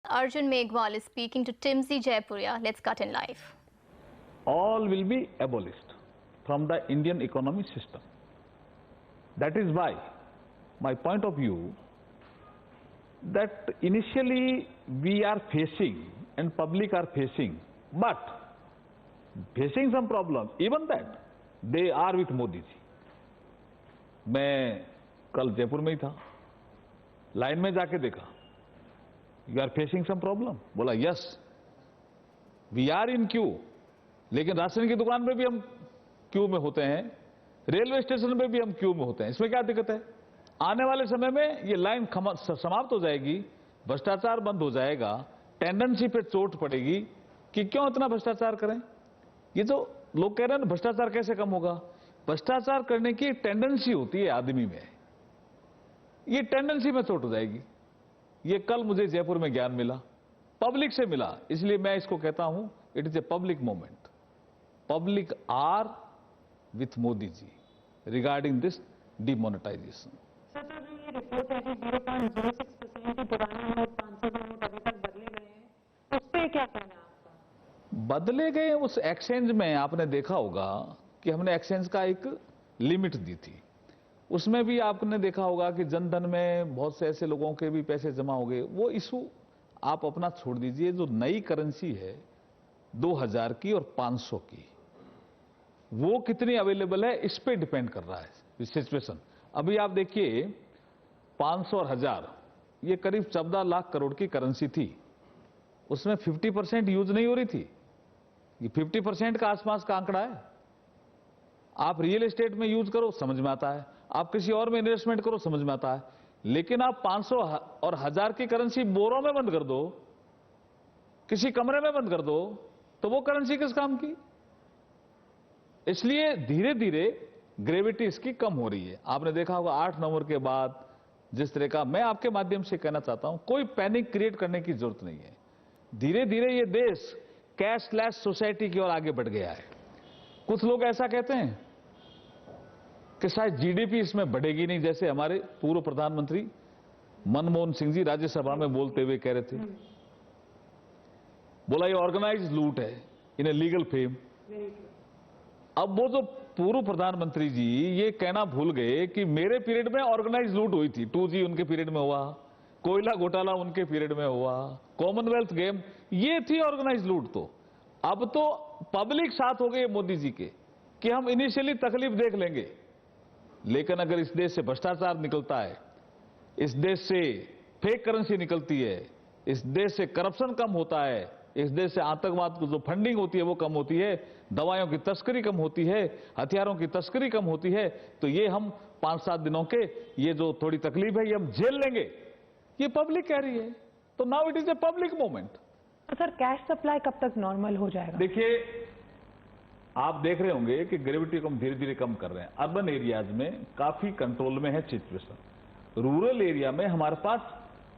Arjun Megwal is speaking to Timsy Jaipuria. Let's cut in live. All will be abolished from the Indian economic system. That is why my point of view that initially we are facing and public are facing, but facing some problem, even that they are with Modi ji. मैं कल जयपुर में ही था, line में जाके देखा, you are facing some problem, बोला yes we are in queue, लेकिन ration की दुकान पे भी हम क्यू में होते हैं, रेलवे स्टेशन पे भी हम क्यू में होते हैं, इसमें क्या दिक्कत है? आने वाले समय में ये लाइन समाप्त हो जाएगी, भ्रष्टाचार बंद हो जाएगा, टेंडेंसी पे चोट पड़ेगी कि क्यों इतना भ्रष्टाचार करें। ये तो लोग कह रहे हैं भ्रष्टाचार कैसे कम होगा? भ्रष्टाचार करने की टेंडेंसी होती है आदमी में, ये टेंडेंसी में चोट हो जाएगी। ये कल मुझे जयपुर में ज्ञान मिला, पब्लिक से मिला, इसलिए मैं इसको कहता हूं it is a public moment. Public are with Modi ji regarding this demonetization. Sir, जो ये रिपोर्ट है कि 0.06% की पुराने नोट 500 के नोट अभी तक बदले गए हैं, उस पर क्या कहना है आपका? बदले गए उस एक्सचेंज में आपने देखा होगा कि हमने एक्सचेंज का एक लिमिट दी थी, उसमें भी आपने देखा होगा कि जनधन में बहुत से ऐसे लोगों के भी पैसे जमा हो गए। वो इशू आप अपना छोड़ दीजिए, जो नई करेंसी है 2000 की और 500 की, वो कितनी अवेलेबल है इस पे डिपेंड कर रहा है सिचुएशन। अभी आप देखिए 500 और 1000 ये करीब 14 लाख करोड़ की करेंसी थी, उसमें 50% यूज नहीं हो रही थी, ये 50% का आसपास का आंकड़ा है। आप रियल एस्टेट में यूज करो समझ में आता है, आप किसी और में इन्वेस्टमेंट करो समझ में आता है, लेकिन आप 500 और 1000 की करेंसी बोरों में बंद कर दो, किसी कमरे में बंद कर दो, तो वो करेंसी किस काम की? इसलिए धीरे धीरे ग्रेविटी इसकी कम हो रही है। आपने देखा होगा 8 नवंबर के बाद जिस तरह का, मैं आपके माध्यम से कहना चाहता हूं, कोई पैनिक क्रिएट करने की जरूरत नहीं है। धीरे धीरे ये देश कैशलेस सोसाइटी की ओर आगे बढ़ गया है। कुछ लोग ऐसा कहते हैं कि शायद जीडीपी इसमें बढ़ेगी नहीं, जैसे हमारे पूर्व प्रधानमंत्री मनमोहन सिंह जी राज्यसभा में बोलते हुए कह रहे थे, बोला ये ऑर्गेनाइज लूट है, इन्हें लीगल फेम। अब वो जो पूर्व प्रधानमंत्री जी ये कहना भूल गए कि मेरे पीरियड में ऑर्गेनाइज लूट हुई थी, 2G उनके पीरियड में हुआ, कोयला घोटाला उनके पीरियड में हुआ, कॉमनवेल्थ गेम, ये थी ऑर्गेनाइज लूट। तो अब तो पब्लिक साथ हो गए मोदी जी के कि हम इनिशियली तकलीफ देख लेंगे, लेकिन अगर इस देश से भ्रष्टाचार निकलता है, इस देश से फेक करेंसी निकलती है, इस देश से करप्शन कम होता है, इस देश से आतंकवाद को जो फंडिंग होती है वो कम होती है, दवाइयों की तस्करी कम होती है, हथियारों की तस्करी कम होती है, तो ये हम 5-7 दिनों के ये जो थोड़ी तकलीफ है ये हम झेल लेंगे, ये पब्लिक कह रही है। तो now it is a public moment. तो सर, कैश सप्लाई कब तक नॉर्मल हो जाएगा? देखिए, आप देख रहे होंगे कि ग्रेविटी को हम धीरे धीरे कम कर रहे हैं। अर्बन एरियाज में काफी कंट्रोल में है सिचुएशन। रूरल एरिया में हमारे पास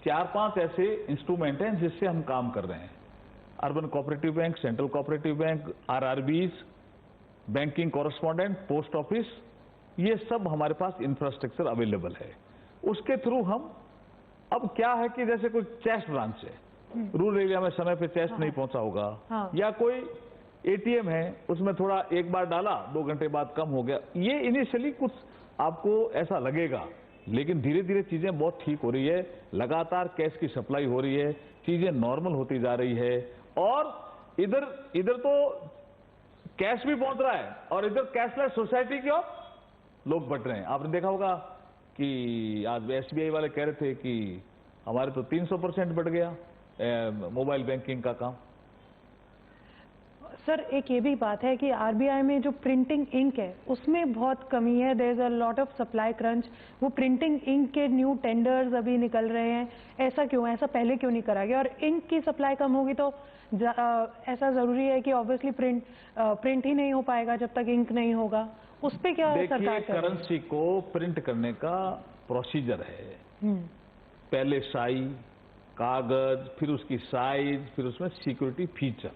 4-5 ऐसे इंस्ट्रूमेंट हैं जिससे हम काम कर रहे हैं। Urban cooperative bank, central cooperative bank, RRBs, banking correspondent, post office, ये सब हमारे पास इंफ्रास्ट्रक्चर अवेलेबल है। उसके थ्रू हम, अब क्या है कि जैसे कोई चेस्ट ब्रांच है, रूरल एरिया में समय पे चेस्ट नहीं पहुंचा होगा, या कोई एटीएम है उसमें थोड़ा एक बार डाला 2 घंटे बाद कम हो गया, ये इनिशियली कुछ आपको ऐसा लगेगा, लेकिन धीरे धीरे चीजें बहुत ठीक हो रही है, लगातार कैश की सप्लाई हो रही है, चीजें नॉर्मल होती जा रही है, और इधर तो कैश भी पहुंच रहा है और इधर कैशलेस सोसाइटी की ओर लोग बढ़ रहे हैं। आपने देखा होगा कि आज एसबीआई वाले कह रहे थे कि हमारे तो 300% बढ़ गया मोबाइल बैंकिंग का काम। सर, एक ये भी बात है कि आरबीआई में जो प्रिंटिंग इंक है उसमें बहुत कमी है, there is a lot of supply crunch. वो प्रिंटिंग इंक के न्यू टेंडर्स अभी निकल रहे हैं, ऐसा क्यों है? ऐसा पहले क्यों नहीं करा गया? और इंक की सप्लाई कम होगी तो ऐसा जरूरी है कि ऑब्वियसली प्रिंट ही नहीं हो पाएगा जब तक इंक नहीं होगा। उस पर क्या सरकार कर? करेंसी को प्रिंट करने का प्रोसीजर है, पहले स्याही, कागज, फिर उसकी साइज, फिर उसमें सिक्योरिटी फीचर,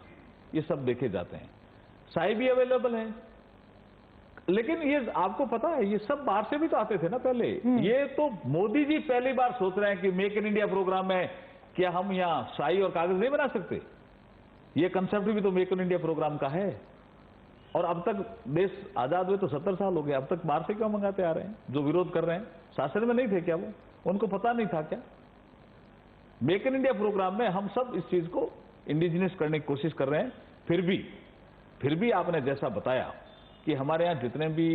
ये सब देखे जाते हैं। स्याही भी अवेलेबल है, लेकिन ये आपको पता है ये सब बाहर से भी तो आते थे ना पहले। ये तो मोदी जी पहली बार सोच रहे हैं कि मेक इन इंडिया प्रोग्राम में क्या हम यहाँ शाही और कागज नहीं बना सकते? ये कंसेप्ट भी तो मेक इन इंडिया प्रोग्राम का है। और अब तक देश आजाद हुए तो 70 साल हो गए, अब तक बाहर से क्यों मंगाते आ रहे हैं? जो विरोध कर रहे हैं, शासन में नहीं थे क्या वो? उनको पता नहीं था क्या? मेक इन इंडिया प्रोग्राम में हम सब इस चीज को इंडिजिनियस करने की कोशिश कर रहे हैं। फिर भी आपने जैसा बताया कि हमारे यहाँ जितने भी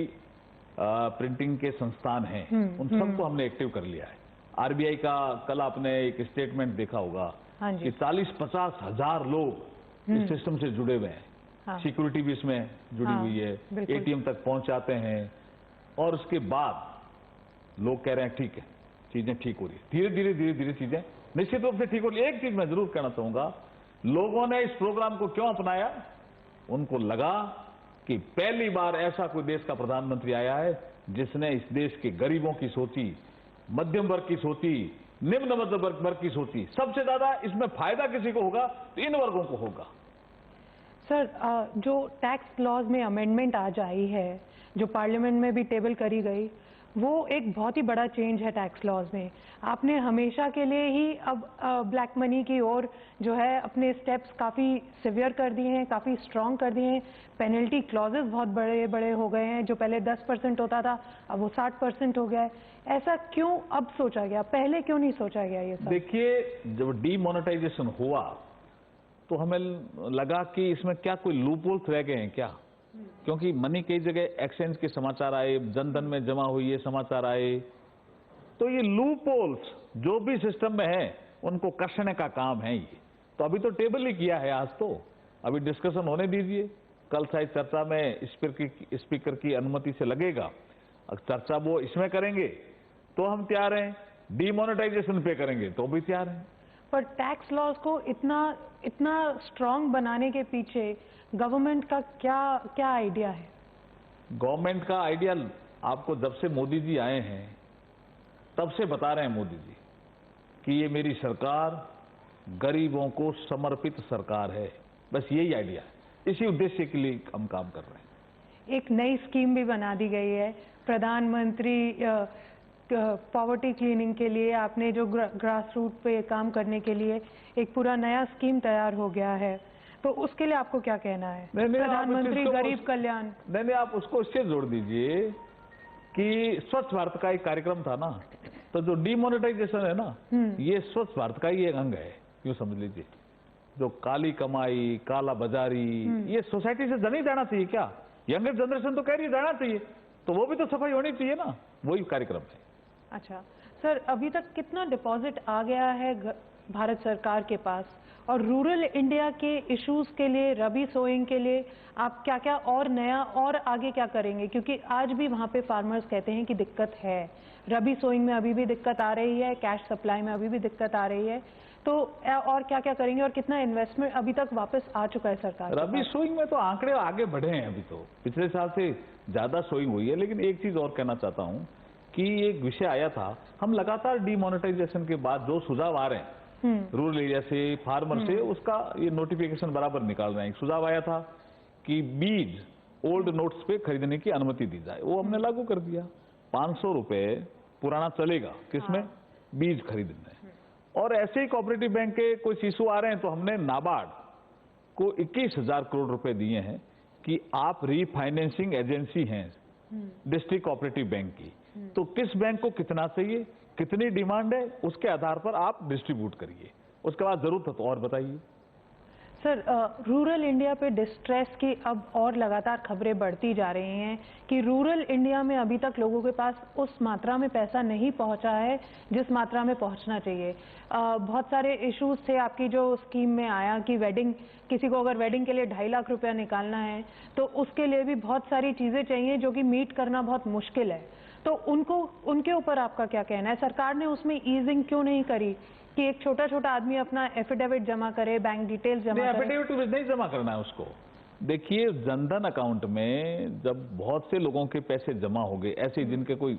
प्रिंटिंग के संस्थान हैं उन सबको हमने एक्टिव कर लिया है। आरबीआई का कल आपने एक स्टेटमेंट देखा होगा कि 40-50 हजार लोग इस सिस्टम से जुड़े हुए हैं। सिक्योरिटी भी इसमें जुड़ी हुई है, एटीएम तक पहुंचाते हैं, और उसके बाद लोग कह रहे हैं ठीक है, चीजें ठीक हो रही है। धीरे धीरे चीजें निश्चित रूप से ठीक हो रही है। एक चीज मैं जरूर कहना चाहूंगा, लोगों ने इस प्रोग्राम को क्यों अपनाया? उनको लगा कि पहली बार ऐसा कोई देश का प्रधानमंत्री आया है जिसने इस देश के गरीबों की सोची, मध्यम वर्ग की सोची, निम्न मध्यम वर्ग की सोची। सबसे ज्यादा इसमें फायदा किसी को होगा तो इन वर्गों को होगा। सर, जो टैक्स लॉज में अमेंडमेंट आज आई है, जो पार्लियामेंट में भी टेबल करी गई, वो एक बहुत ही बड़ा चेंज है टैक्स लॉज में। आपने हमेशा के लिए ही अब ब्लैक मनी की ओर जो है अपने स्टेप्स काफ़ी सिवियर कर दिए हैं, काफ़ी स्ट्रॉन्ग कर दिए हैं। पेनल्टी क्लॉजेस बहुत बड़े बड़े हो गए हैं। जो पहले 10% होता था अब वो 60% हो गया है। ऐसा क्यों अब सोचा गया? पहले क्यों नहीं सोचा गया ये सब? देखिए, जब डीमोनेटाइजेशन हुआ तो हमें लगा कि इसमें क्या कोई लूपहोल्स रह गए हैं क्या? क्योंकि मनी कई जगह एक्सचेंज के समाचार आए, जनधन में जमा हुई है समाचार आए, तो ये लूपहोल्स जो भी सिस्टम में है उनको कसने का काम है ये। तो अभी तो टेबल ही किया है, आज तो अभी डिस्कशन होने दीजिए। कल शायद चर्चा में स्पीकर की अनुमति से लगेगा। अगर चर्चा वो इसमें करेंगे तो हम तैयार हैं, डीमोनेटाइजेशन पे करेंगे तो भी तैयार हैं। पर टैक्स लॉज को इतना स्ट्रांग बनाने के पीछे गवर्नमेंट का क्या आइडिया है? गवर्नमेंट का आइडिया आपको जब से मोदी जी आए हैं तब से बता रहे हैं मोदी जी कि ये मेरी सरकार गरीबों को समर्पित सरकार है। बस यही आइडिया है, इसी उद्देश्य के लिए हम काम कर रहे हैं। एक नई स्कीम भी बना दी गई है, प्रधानमंत्री पॉवर्टी क्लीनिंग के लिए। आपने जो ग्रास रूट पे काम करने के लिए एक पूरा नया स्कीम तैयार हो गया है, तो उसके लिए आपको क्या कहना है? प्रधानमंत्री गरीब कल्याण। नहीं, आप उसको इससे जोड़ दीजिए कि स्वच्छ भारत का एक कार्यक्रम था ना, तो जो डीमोनेटाइजेशन है ना, ये स्वच्छ भारत का ही एक अंग है, यूं समझ लीजिए। जो काली कमाई, काला बाजारी, ये सोसाइटी से नहीं जाना चाहिए क्या? यंगर जनरेशन तो कह रही है जाना चाहिए, तो वो भी तो सफाई होनी चाहिए ना, वही कार्यक्रम है। अच्छा सर, अभी तक कितना डिपॉजिट आ गया है भारत सरकार के पास? और रूरल इंडिया के इश्यूज के लिए, रबी सोइंग के लिए आप क्या क्या और नया और आगे क्या करेंगे? क्योंकि आज भी वहाँ पे फार्मर्स कहते हैं कि दिक्कत है, रबी सोइंग में अभी भी दिक्कत आ रही है, कैश सप्लाई में अभी भी दिक्कत आ रही है, तो और क्या क्या करेंगे और कितना इन्वेस्टमेंट अभी तक वापस आ चुका है सरकार? रबी सोइंग में तो आंकड़े आगे बढ़े हैं, अभी तो पिछले साल से ज्यादा सोइंग हुई है। लेकिन एक चीज और कहना चाहता हूँ कि एक विषय आया था, हम लगातार डीमोनेटाइजेशन के बाद जो सुझाव आ रहे हैं रूरल एरिया से, फार्मर से, उसका ये नोटिफिकेशन बराबर निकाल रहे हैं। एक सुझाव आया था कि बीज ओल्ड नोट्स पे खरीदने की अनुमति दी जाए, वो हमने लागू कर दिया। 500 रुपए पुराना चलेगा किसमें? बीज खरीदने। और ऐसे ही कोऑपरेटिव बैंक के कुछ इशू आ रहे हैं, तो हमने नाबार्ड को 21,000 करोड़ रुपए दिए हैं कि आप रीफाइनेंसिंग एजेंसी हैं डिस्ट्रिक्ट कोऑपरेटिव बैंक की, तो किस बैंक को कितना चाहिए, कितनी डिमांड है, उसके आधार पर आप डिस्ट्रीब्यूट करिए। उसके बाद जरूरत है तो और बताइए। सर, रूरल इंडिया पे डिस्ट्रेस की अब और लगातार खबरें बढ़ती जा रही हैं कि रूरल इंडिया में अभी तक लोगों के पास उस मात्रा में पैसा नहीं पहुंचा है जिस मात्रा में पहुंचना चाहिए। बहुत सारे इश्यूज थे आपकी जो स्कीम में आया कि वेडिंग, किसी को अगर वेडिंग के लिए 2.5 लाख रुपया निकालना है तो उसके लिए भी बहुत सारी चीज़ें चाहिए जो कि मीट करना बहुत मुश्किल है। तो उनके ऊपर आपका क्या कहना है? सरकार ने उसमें ईजिंग क्यों नहीं करी कि एक छोटा छोटा आदमी अपना एफिडेविट जमा करे, बैंक डिटेल्स जमा करे? एफिडेविट नहीं जमा करना है उसको। देखिए, जनधन अकाउंट में जब बहुत से लोगों के पैसे जमा हो गए, ऐसे जिनके कोई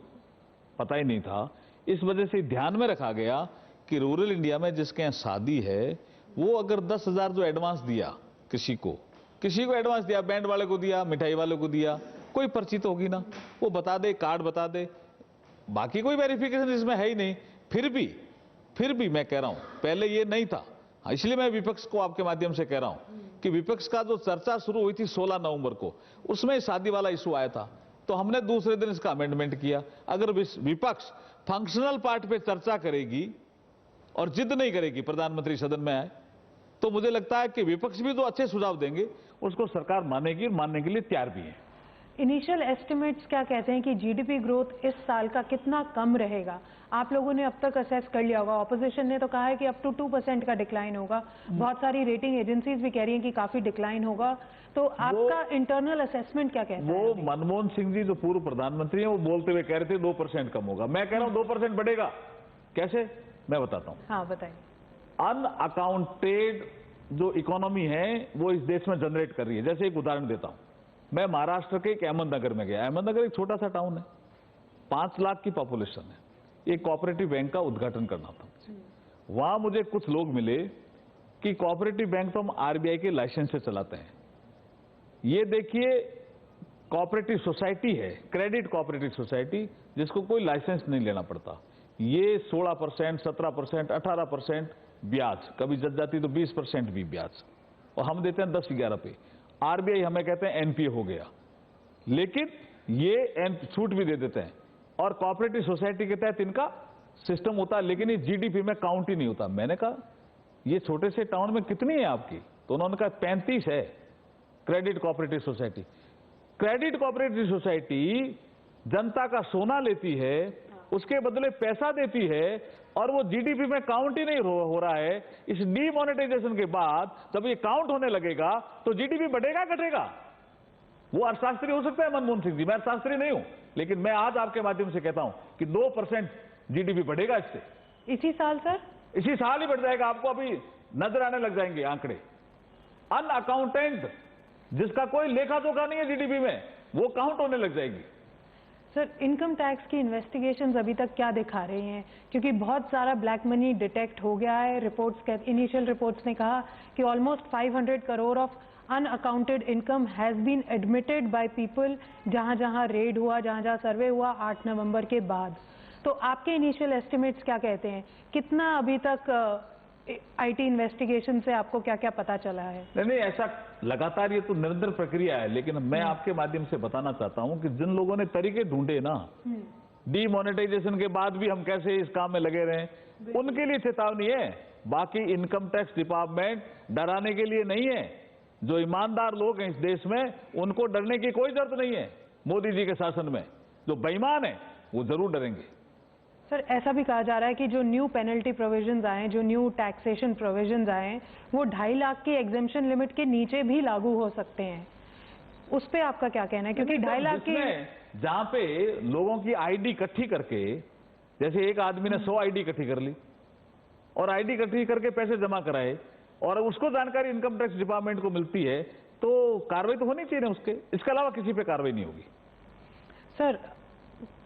पता ही नहीं था, इस वजह से ध्यान में रखा गया कि रूरल इंडिया में जिसके यहाँ शादी है, वो अगर 10,000 जो एडवांस दिया किसी को एडवांस दिया, बैंड वाले को दिया, मिठाई वाले को दिया, कोई पर्ची तो होगी ना, वो बता दे, कार्ड बता दे, बाकी कोई वेरिफिकेशन इसमें है ही नहीं, फिर भी फिर भी मैं कह रहा हूं, पहले ये नहीं था, इसलिए मैं विपक्ष को आपके माध्यम से कह रहा हूं कि विपक्ष का जो चर्चा शुरू हुई थी 16 नवंबर को, उसमें शादी वाला इशू आया था, तो हमने दूसरे दिन इसका अमेंडमेंट किया। अगर विपक्ष फंक्शनल पार्ट पे चर्चा करेगी और जिद नहीं करेगी प्रधानमंत्री सदन में आए, तो मुझे लगता है कि विपक्ष भी जो अच्छे सुझाव देंगे उसको सरकार मानेगी और मानने के लिए तैयार भी है। इनिशियल एस्टिमेट्स क्या कहते हैं कि जीडीपी ग्रोथ इस साल का कितना कम रहेगा? आप लोगों ने अब तक असेस कर लिया होगा, ऑपोजिशन ने तो कहा है कि अप टू 2% का डिक्लाइन होगा, बहुत सारी रेटिंग एजेंसीज भी कह रही हैं कि काफी डिक्लाइन होगा, तो आपका इंटरनल असेसमेंट क्या कहता है? वो मनमोहन सिंह जी जो पूर्व प्रधानमंत्री हैं, वो बोलते हुए कह रहे थे 2% कम होगा। मैं कह रहा हूं 2% बढ़ेगा। कैसे, मैं बताता हूं। हाँ बताइए। अनअकाउंटेड जो इकोनॉमी है वो इस देश में जनरेट कर रही है। जैसे एक उदाहरण देता हूं, मैं महाराष्ट्र के एक अहमदनगर में गया। अहमदनगर एक छोटा सा टाउन है, 5 लाख की पॉपुलेशन है। एक कोऑपरेटिव बैंक का उद्घाटन करना था। वहां मुझे कुछ लोग मिले कि कोऑपरेटिव बैंक तो हम आरबीआई के लाइसेंस से चलाते हैं, ये देखिए कोऑपरेटिव सोसाइटी है, क्रेडिट कोऑपरेटिव सोसाइटी, जिसको कोई लाइसेंस नहीं लेना पड़ता। ये 16%, 17%, 18% ब्याज, कभी जज जाती तो 20% भी ब्याज, और हम देते हैं 10-11 पे। आरबीआई हमें कहते हैं एनपीए हो गया, लेकिन ये छूट भी दे देते हैं, और कोऑपरेटिव सोसाइटी के तहत इनका सिस्टम होता है, लेकिन ये जीडीपी में काउंट ही नहीं होता। मैंने कहा ये छोटे से टाउन में कितनी है आपकी? तो उन्होंने कहा 35 है credit cooperative society. Credit cooperative society जनता का सोना लेती है, उसके बदले पैसा देती है, और वो जीडीपी में काउंट ही नहीं हो रहा है। इस डीमोनेटाइजेशन के बाद जब ये काउंट होने लगेगा तो जीडीपी बढ़ेगा घटेगा? वो अर्थशास्त्री हो सकता है मनमोहन सिंह जी, मैं अर्थशास्त्री नहीं हूं, लेकिन मैं आज आपके माध्यम से कहता हूं कि 2% जीडीपी बढ़ेगा इससे। इसी साल सर? इसी साल ही बढ़ जाएगा, आपको अभी नजर आने लग जाएंगे आंकड़े। अनअकाउंटेंट, जिसका कोई लेखा जोखा नहीं है जीडीपी में, वो काउंट होने लग जाएगी। सर इनकम टैक्स की इन्वेस्टिगेशंस अभी तक क्या दिखा रही हैं? क्योंकि बहुत सारा ब्लैक मनी डिटेक्ट हो गया है। रिपोर्ट्स, इनिशियल रिपोर्ट्स ने कहा कि almost 500 crore of unaccounted income has been admitted by people, जहां जहां रेड हुआ, जहां जहां सर्वे हुआ 8 नवंबर के बाद। तो आपके इनिशियल एस्टिमेट्स क्या कहते हैं? कितना अभी तक आईटी इन्वेस्टिगेशन से आपको क्या क्या पता चला है? नहीं, ऐसा लगातार, ये तो निरंतर प्रक्रिया है, लेकिन मैं आपके माध्यम से बताना चाहता हूं कि जिन लोगों ने तरीके ढूंढे ना, डीमोनेटाइजेशन के बाद भी हम कैसे इस काम में लगे रहे, उनके लिए चेतावनी है। बाकी इनकम टैक्स डिपार्टमेंट डराने के लिए नहीं है। जो ईमानदार लोग हैं इस देश में, उनको डरने की कोई जरूरत नहीं है। मोदी जी के शासन में जो बेईमान है वो जरूर डरेंगे। सर ऐसा भी कहा जा रहा है कि जो न्यू पेनल्टी प्रोविजंस आए, जो न्यू टैक्सेशन प्रोविजंस आए, वो 2.5 लाख की एग्जेम्पशन लिमिट के नीचे भी लागू हो सकते हैं। उस पे आपका क्या कहना है? क्योंकि 2.5 लाख की, जहां पे लोगों की आईडी इकट्ठी करके, जैसे एक आदमी ने 100 आईडी इकट्ठी कर ली और आईडी इकट्ठी करके पैसे जमा कराए, और उसको जानकारी इनकम टैक्स डिपार्टमेंट को मिलती है, तो कार्रवाई तो होनी चाहिए ना उसके। इसके अलावा किसी पे कार्रवाई नहीं होगी। सर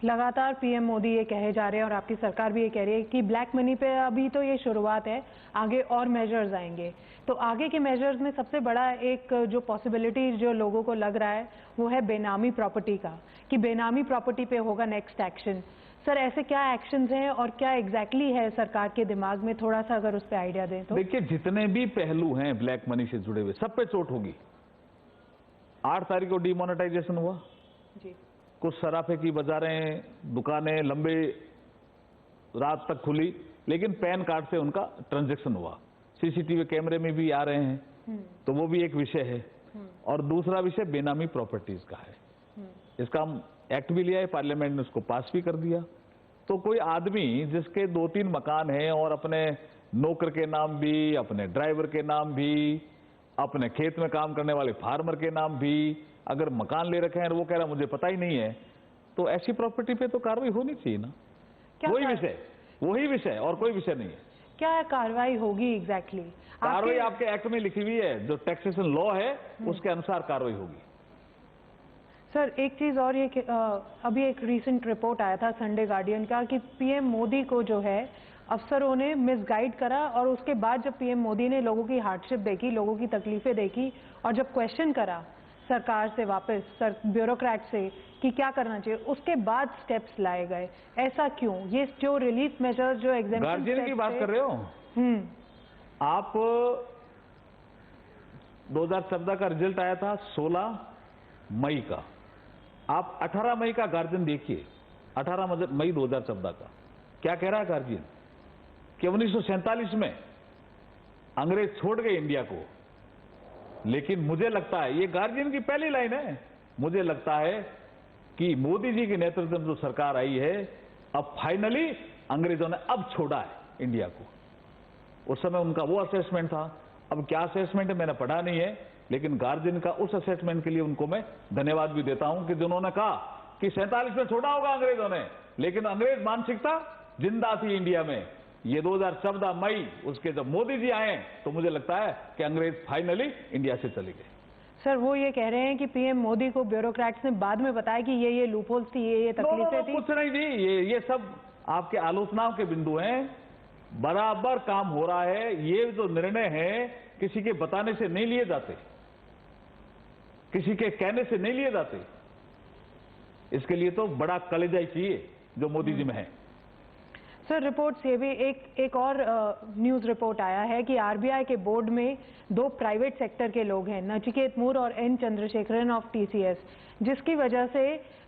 लगातार पीएम मोदी ये कहे जा रहे हैं और आपकी सरकार भी ये कह रही है कि ब्लैक मनी पे अभी तो ये शुरुआत है, आगे और मेजर्स आएंगे। तो आगे के मेजर्स में सबसे बड़ा एक जो पॉसिबिलिटी जो लोगों को लग रहा है वो है बेनामी प्रॉपर्टी का, कि बेनामी प्रॉपर्टी पे होगा नेक्स्ट एक्शन। सर ऐसे क्या एक्शंस हैं और क्या एग्जैक्टली है सरकार के दिमाग में? थोड़ा सा अगर उस पर आइडिया दें तो। देखिए, जितने भी पहलू हैं ब्लैक मनी से जुड़े हुए, सब पे चोट होगी। 8 तारीख को डीमोनेटाइजेशन हुआ जी, कुछ सराफे की बाजारें, दुकानें लंबे रात तक खुली, लेकिन पैन कार्ड से उनका ट्रांजैक्शन हुआ। सीसीटीवी कैमरे में भी आ रहे हैं, तो वो भी एक विषय है। और दूसरा विषय बेनामी प्रॉपर्टीज का है। इसका हम एक्ट भी लिया है, पार्लियामेंट ने उसको पास भी कर दिया। तो कोई आदमी जिसके 2-3 मकान हैं और अपने नौकर के नाम भी, अपने ड्राइवर के नाम भी, अपने खेत में काम करने वाले फार्मर के नाम भी अगर मकान ले रखे हैं और वो कह रहा मुझे पता ही नहीं है, तो ऐसी प्रॉपर्टी पे तो कार्रवाई होनी चाहिए ना। वही विषय और कोई विषय नहीं है। क्या कार्रवाई होगी एग्जैक्टली? कार्रवाई आपके एक्ट में लिखी हुई है, जो टैक्सेशन लॉ है उसके अनुसार कार्रवाई होगी। सर एक चीज और, ये अभी एक रीसेंट रिपोर्ट आया था संडे गार्डियन का कि पीएम मोदी को जो है अफसरों ने मिसगाइड करा, और उसके बाद जब पीएम मोदी ने लोगों की हार्डशिप देखी, लोगों की तकलीफें देखी, और जब क्वेश्चन करा सरकार से वापस ब्यूरोक्रेट से कि क्या करना चाहिए, उसके बाद स्टेप्स लाए गए, ऐसा क्यों? ये जो रिलीफ मेजर्स, जो एग्जाम्पल गार्जियन की बात कर रहे हो? आप 2014 का रिजल्ट आया था 16 मई का, आप 18 मई का गार्जियन देखिए, 18 मई 2014 का क्या कह रहा है गार्जियन कि 1947 में अंग्रेज छोड़ गए इंडिया को। लेकिन मुझे लगता है, ये गार्जियन की पहली लाइन है, मुझे लगता है कि मोदी जी के नेतृत्व में जो सरकार आई है, अब फाइनली अंग्रेजों ने अब छोड़ा है इंडिया को। उस समय उनका वो असेसमेंट था, अब क्या असेसमेंट है मैंने पढ़ा नहीं है, लेकिन गार्जियन का उस असेसमेंट के लिए उनको मैं धन्यवाद भी देता हूं कि जिन्होंने कहा कि 47 में छोड़ा होगा अंग्रेजों ने, लेकिन अंग्रेज मानसिकता जिंदा थी इंडिया में। ये 2014 मई उसके जब मोदी जी आए तो मुझे लगता है कि अंग्रेज फाइनली इंडिया से चले गए। सर वो ये कह रहे हैं कि पीएम मोदी को ब्यूरोक्रेट्स ने बाद में बताया कि ये लूपहोल्स थी, ये तकलीफें थी। कुछ नहीं थी, ये सब आपके आलोचनाओं के बिंदु हैं। बराबर काम हो रहा है। ये जो निर्णय है किसी के बताने से नहीं लिए जाते, किसी के कहने से नहीं लिए जाते। इसके लिए तो बड़ा कलेजा ही चाहिए जो मोदी जी में है। सर रिपोर्ट से भी एक और न्यूज रिपोर्ट आया है कि आरबीआई के बोर्ड में 2 प्राइवेट सेक्टर के लोग हैं, नचिकेत मूर और एन चंद्रशेखरन ऑफ टीसीएस, जिसकी वजह से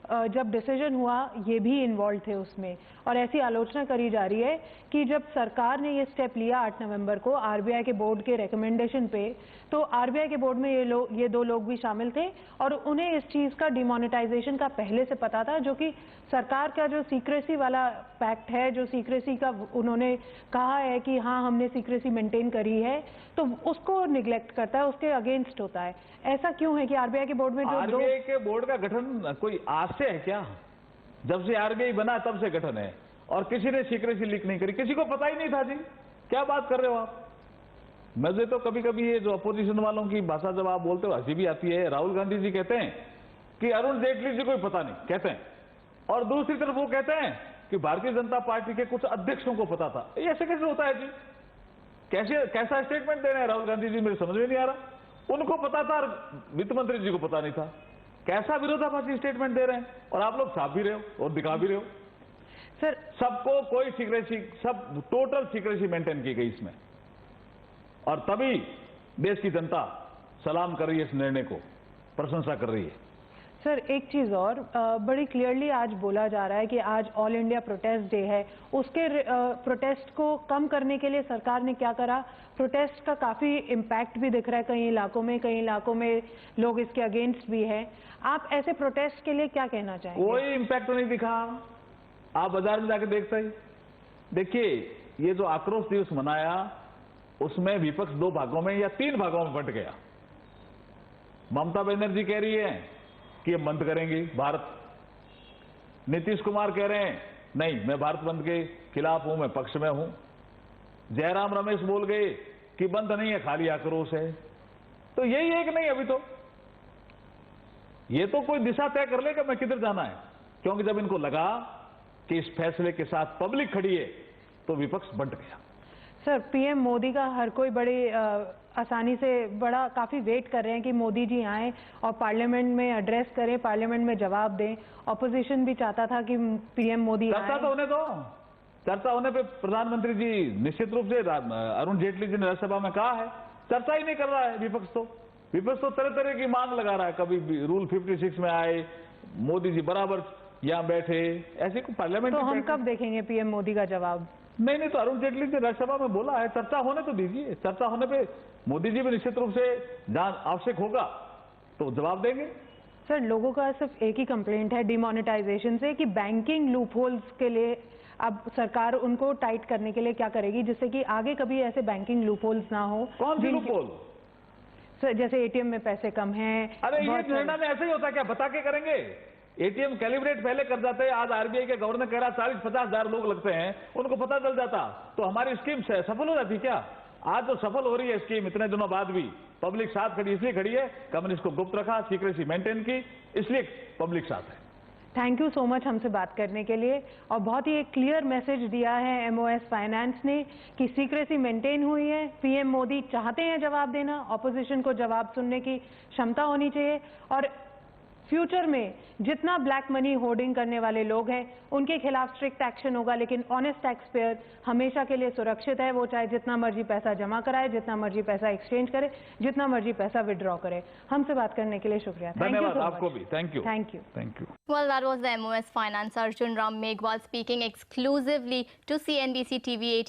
जब डिसीजन हुआ ये भी इन्वॉल्व थे उसमें। और ऐसी आलोचना करी जा रही है कि जब सरकार ने ये स्टेप लिया 8 नवंबर को आरबीआई के बोर्ड के रिकमेंडेशन पे, तो आरबीआई के बोर्ड में ये 2 लोग भी शामिल थे और उन्हें इस चीज का डिमोनेटाइजेशन का पहले से पता था, जो कि सरकार का जो सीक्रेसी वाला पैक्ट है, जो सीक्रेसी का उन्होंने कहा है कि हाँ हमने सीक्रेसी मेंटेन करी है, तो उसको निग्लेक्ट करता है, उसके अगेंस्ट होता है। ऐसा क्यों है कि आरबीआई के बोर्ड में जो आरबीआई के बोर्ड का गठन कोई आज से है क्या? जब से आरबीआई बना तब से गठन है और किसी ने सीक्रेसी लीक नहीं करी, किसी को पता ही नहीं था जी। क्या बात कर रहे हो आप? मुझे तो कभी कभी ये जो अपोजिशन वालों की भाषा जब आप बोलते हो हंसी भी आती है। राहुल गांधी जी कहते हैं कि अरुण जेटली जी को पता नहीं, कहते हैं, और दूसरी तरफ वो कहते हैं कि भारतीय जनता पार्टी के कुछ अध्यक्षों को पता था। ये ऐसे कैसे होता है जी? कैसा स्टेटमेंट दे रहे हैं राहुल गांधी जी, मेरे समझ में नहीं आ रहा। उनको पता था और वित्त मंत्री जी को पता नहीं था। कैसा विरोधाभासी स्टेटमेंट दे रहे हैं? और आप लोग छाप भी रहे हो और दिखा भी रहे हो। सर सबको कोई सीक्रेसी, सब टोटल सीक्रेसी मेंटेन की गई इसमें, और तभी देश की जनता सलाम कर रही है, इस निर्णय को प्रशंसा कर रही है। सर एक चीज और बड़ी क्लियरली आज बोला जा रहा है कि आज ऑल इंडिया प्रोटेस्ट डे है, उसके प्रोटेस्ट को कम करने के लिए सरकार ने क्या करा? प्रोटेस्ट का काफी इम्पैक्ट भी दिख रहा है कई इलाकों में लोग इसके अगेंस्ट भी हैं। आप ऐसे प्रोटेस्ट के लिए क्या कहना चाहेंगे? कोई इम्पैक्ट नहीं दिखा। आप बाजार में जाके देखते ही देखिए, ये जो आक्रोश दिवस मनाया उसमें विपक्ष 2 भागों में या 3 भागों में बंट गया। ममता बनर्जी कह रही है कि ये बंद करेंगे भारत, नीतीश कुमार कह रहे हैं नहीं मैं भारत बंद के खिलाफ हूं, मैं पक्ष में हूं, जयराम रमेश बोल गए कि बंद नहीं है खाली आक्रोश है। तो यही है कि नहीं? अभी तो ये तो कोई दिशा तय कर लेगा मैं किधर जाना है, क्योंकि जब इनको लगा कि इस फैसले के साथ पब्लिक खड़ी है तो विपक्ष बंट गया। सर पीएम मोदी का हर कोई बड़ी आसानी से काफी वेट कर रहे हैं कि मोदी जी आएं और पार्लियामेंट में एड्रेस करें, पार्लियामेंट में जवाब दें। ऑपोजिशन भी चाहता था कि पीएम मोदी चर्चा तो होने दो। चर्चा होने पे प्रधानमंत्री जी निश्चित रूप से, अरुण जेटली जी ने राज्यसभा में कहा है, चर्चा ही नहीं कर रहा है विपक्ष तो तरह तरह की मांग लगा रहा है। कभी रूल 56 में आए, मोदी जी बराबर यहां बैठे, ऐसे को पार्लियामेंट। तो हम कब देखेंगे पीएम मोदी का जवाब? नहीं तो अरुण जेटली ने राज्यसभा में बोला है, चर्चा होने तो दीजिए। चर्चा होने पे मोदी जी भी निश्चित रूप से जहां आवश्यक होगा तो जवाब देंगे। सर लोगों का सिर्फ एक ही कंप्लेंट है डिमोनेटाइजेशन से, कि बैंकिंग लूपहोल्स के लिए अब सरकार उनको टाइट करने के लिए क्या करेगी जिससे कि आगे कभी ऐसे बैंकिंग लूपहोल्स ना हो। कौन सी लूपहोल? सर जैसे एटीएम में पैसे कम हैं। अरे ये निर्णय में ऐसे ही होता क्या? बता के करेंगे? एटीएम कैलिब्रेट पहले कर जाते हैं। आज आरबीआई के गवर्नर कह रहा 40-50 हजार लोग लगते हैं, उनको पता चल जाता तो हमारी स्कीम सफल हो जाती क्या? आज जो सफल हो रही है स्कीम इतने दिनों बाद भी, पब्लिक साथ खड़ी इसलिए खड़ी है, हमने इसको गुप्त रखा, सीक्रेसी मेंटेन की, इसलिए पब्लिक साथ है। थैंक यू सो मच हमसे बात करने के लिए, और बहुत ही एक क्लियर मैसेज दिया है MOS फाइनेंस ने कि सीक्रेसी मेंटेन हुई है। PM मोदी चाहते हैं जवाब देना, ऑपोजिशन को जवाब सुनने की क्षमता होनी चाहिए, और फ्यूचर में जितना ब्लैक मनी होर्डिंग करने वाले लोग हैं उनके खिलाफ स्ट्रिक्ट एक्शन होगा, लेकिन ऑनेस्ट टैक्स पेयर हमेशा के लिए सुरक्षित है। वो चाहे जितना मर्जी पैसा जमा कराए, जितना मर्जी पैसा एक्सचेंज करे, जितना मर्जी पैसा विड्रॉ करे। हमसे बात करने के लिए शुक्रिया। धन्यवाद आपको भी। Thank you. Thank you. Thank you. Well, that was the MOS Finance Arjun Ram Meghwal speaking exclusively to CNBC TV 18.